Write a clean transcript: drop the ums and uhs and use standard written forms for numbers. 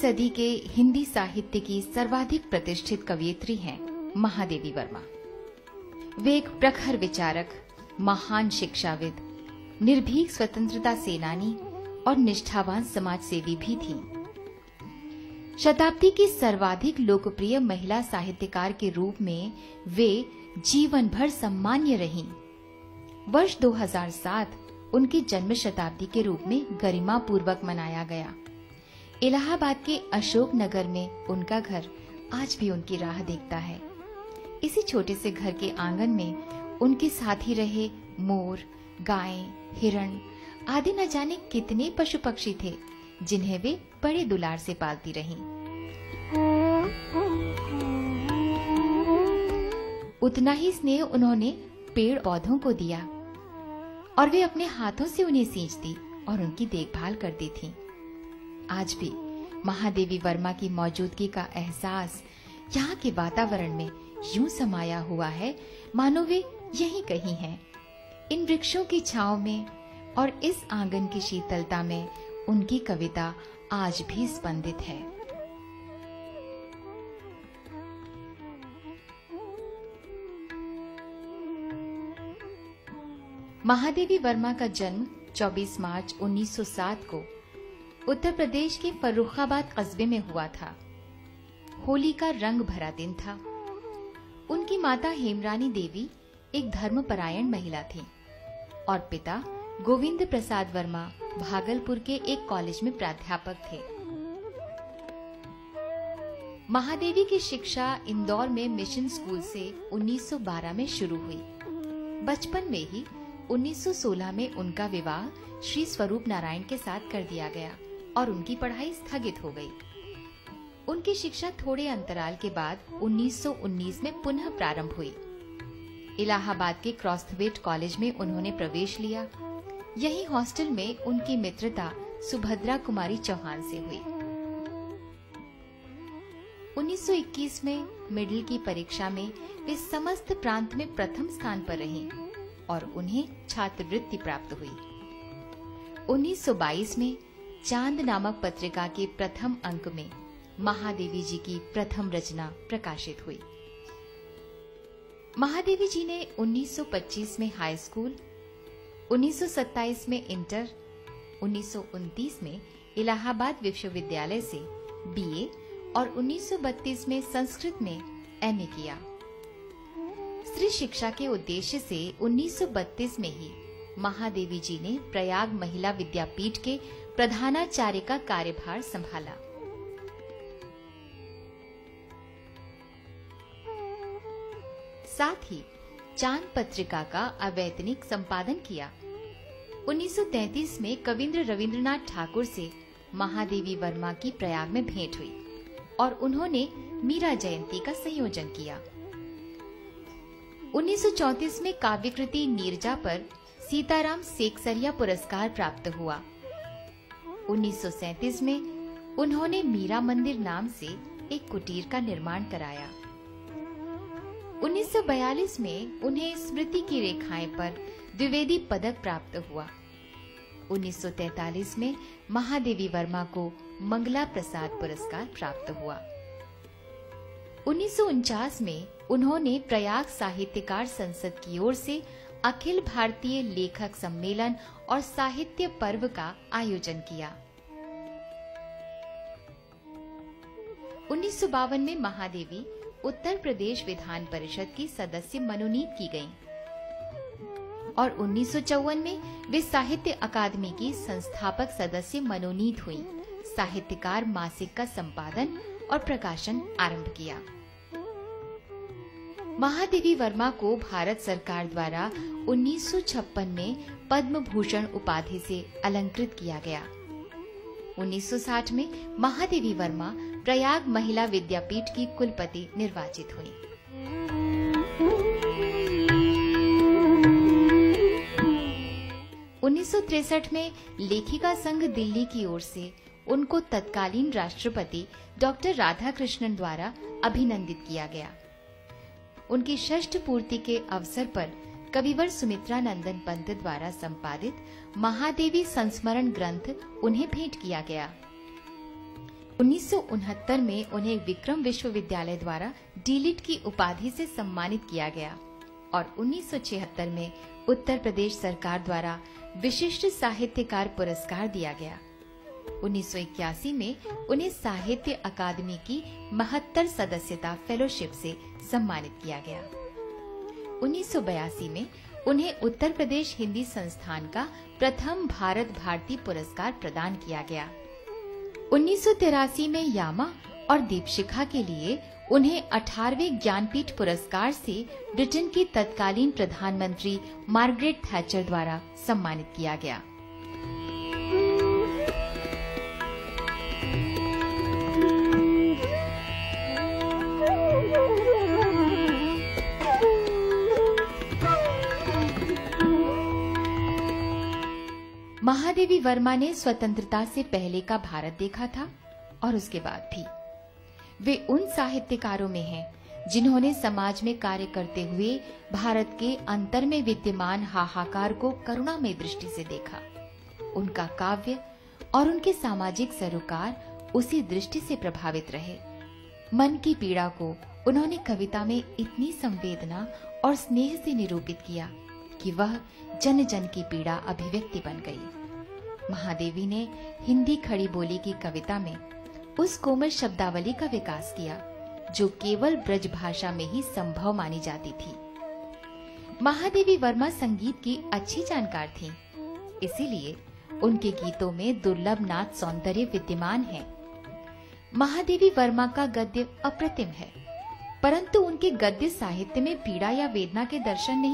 सदी के हिंदी साहित्य की सर्वाधिक प्रतिष्ठित कवयित्री हैं महादेवी वर्मा। वे एक प्रखर विचारक, महान शिक्षाविद, निर्भीक स्वतंत्रता सेनानी और निष्ठावान समाजसेवी भी थीं। शताब्दी की सर्वाधिक लोकप्रिय महिला साहित्यकार के रूप में वे जीवन भर सम्मान्य रहीं। वर्ष 2007 उनकी जन्म शताब्दी के रूप में गरिमा पूर्वक मनाया गया। इलाहाबाद के अशोक नगर में उनका घर आज भी उनकी राह देखता है। इसी छोटे से घर के आंगन में उनके साथ ही रहे मोर, गायें, हिरण आदि न जाने कितने पशु पक्षी थे जिन्हें वे बड़े दुलार से पालती रहीं। उतना ही स्नेह उन्होंने पेड़ पौधों को दिया और वे अपने हाथों से उन्हें सींचती और उनकी देखभाल करती थीं। आज भी महादेवी वर्मा की मौजूदगी का एहसास यहाँ के वातावरण में यूं समाया हुआ है मानो वे यहीं कहीं हैं। इन वृक्षों की छांव में और इस आंगन की शीतलता में उनकी कविता आज भी स्पंदित है। महादेवी वर्मा का जन्म 24 मार्च 1907 को उत्तर प्रदेश के फर्रुखाबाद कस्बे में हुआ था। होली का रंग भरा दिन था। उनकी माता हेमरानी देवी एक धर्मपरायण महिला थीं और पिता गोविंद प्रसाद वर्मा भागलपुर के एक कॉलेज में प्राध्यापक थे। महादेवी की शिक्षा इंदौर में मिशन स्कूल से 1912 में शुरू हुई। बचपन में ही 1916 में उनका विवाह श्री स्वरूप नारायण के साथ कर दिया गया और उनकी पढ़ाई स्थगित हो गई। उनकी शिक्षा थोड़े अंतराल के बाद 1919 में पुनः प्रारंभ हुई। इलाहाबाद के क्रॉस्थवेट कॉलेज में उन्होंने प्रवेश लिया। यही हॉस्टल में उनकी मित्रता सुभद्रा कुमारी चौहान से हुई। 1921 में मिडिल की परीक्षा में वे समस्त प्रांत में प्रथम स्थान पर रहीं और उन्हें छात्रवृत्ति प्राप्त हुई। 1922 में चांद नामक पत्रिका के प्रथम अंक में महादेवी जी की प्रथम रचना प्रकाशित हुई। महादेवी जी ने 1925 में हाई स्कूल, 1927 में इंटर, 1929 में इलाहाबाद विश्वविद्यालय से बीए और 1932 में संस्कृत में एमए किया। स्त्री शिक्षा के उद्देश्य से 1932 में ही महादेवी जी ने प्रयाग महिला विद्यापीठ के प्रधानाचार्य का कार्यभार संभाला। साथ ही चांद पत्रिका का अवैतनिक संपादन किया। 1933 में कविंद्र रविंद्रनाथ ठाकुर से महादेवी वर्मा की प्रयाग में भेंट हुई और उन्होंने मीरा जयंती का संयोजन किया। 1934 में काव्यकृति नीरजा पर सीताराम सेकसरिया पुरस्कार प्राप्त हुआ। 1937 में उन्होंने मीरा मंदिर नाम से एक कुटीर का निर्माण कराया। 1942 में उन्हें स्मृति की रेखाएं पर द्विवेदी पदक प्राप्त हुआ। 1943 में महादेवी वर्मा को मंगला प्रसाद पुरस्कार प्राप्त हुआ। 1949 में उन्होंने प्रयाग साहित्यकार संसद की ओर से अखिल भारतीय लेखक सम्मेलन और साहित्य पर्व का आयोजन किया। 1952 में महादेवी उत्तर प्रदेश विधान परिषद की सदस्य मनोनीत की गयीं और 1954 में वे साहित्य अकादमी की संस्थापक सदस्य मनोनीत हुईं। साहित्यकार मासिक का संपादन और प्रकाशन आरंभ किया। महादेवी वर्मा को भारत सरकार द्वारा 1956 में पद्म भूषण उपाधि से अलंकृत किया गया। 1960 में महादेवी वर्मा प्रयाग महिला विद्यापीठ की कुलपति निर्वाचित हुई। उन्नीस में लेखिका संघ दिल्ली की ओर से उनको तत्कालीन राष्ट्रपति डॉक्टर राधाकृष्णन द्वारा अभिनंदित किया गया। उनकी षष्ठ पूर्ति के अवसर पर कविवर सुमित्रा नंदन पंत द्वारा संपादित महादेवी संस्मरण ग्रंथ उन्हें भेंट किया गया। 1969 में उन्हें विक्रम विश्वविद्यालय द्वारा डीलिट की उपाधि से सम्मानित किया गया और 1976 में उत्तर प्रदेश सरकार द्वारा विशिष्ट साहित्यकार पुरस्कार दिया गया। 1981 में उन्हें साहित्य अकादमी की 72 सदस्यता फेलोशिप से सम्मानित किया गया। 1982 में उन्हें उत्तर प्रदेश हिंदी संस्थान का प्रथम भारत भारती पुरस्कार प्रदान किया गया। 1983 में यामा और दीपशिखा के लिए उन्हें 18वें ज्ञानपीठ पुरस्कार से ब्रिटेन की तत्कालीन प्रधानमंत्री मार्गरेट थैचर द्वारा सम्मानित किया गया। महादेवी वर्मा ने स्वतंत्रता से पहले का भारत देखा था और उसके बाद भी। वे उन साहित्यकारों में हैं जिन्होंने समाज में कार्य करते हुए भारत के अंतर में विद्यमान हाहाकार को करुणामय दृष्टि से देखा। उनका काव्य और उनके सामाजिक सरोकार उसी दृष्टि से प्रभावित रहे। मन की पीड़ा को उन्होंने कविता में इतनी संवेदना और स्नेह से निरूपित किया कि वह जन जन की पीड़ा अभिव्यक्ति बन गई। महादेवी ने हिंदी खड़ी बोली की कविता में उस कोमल शब्दावली का विकास किया जो केवल ब्रज भाषा में ही संभव मानी जाती थी। महादेवी वर्मा संगीत की अच्छी जानकार थीं, इसीलिए उनके गीतों में दुर्लभ नाद सौंदर्य विद्यमान है। महादेवी वर्मा का गद्य अप्रतिम है, परंतु उनके गद्य साहित्य में पीड़ा या वेदना के दर्शन नहीं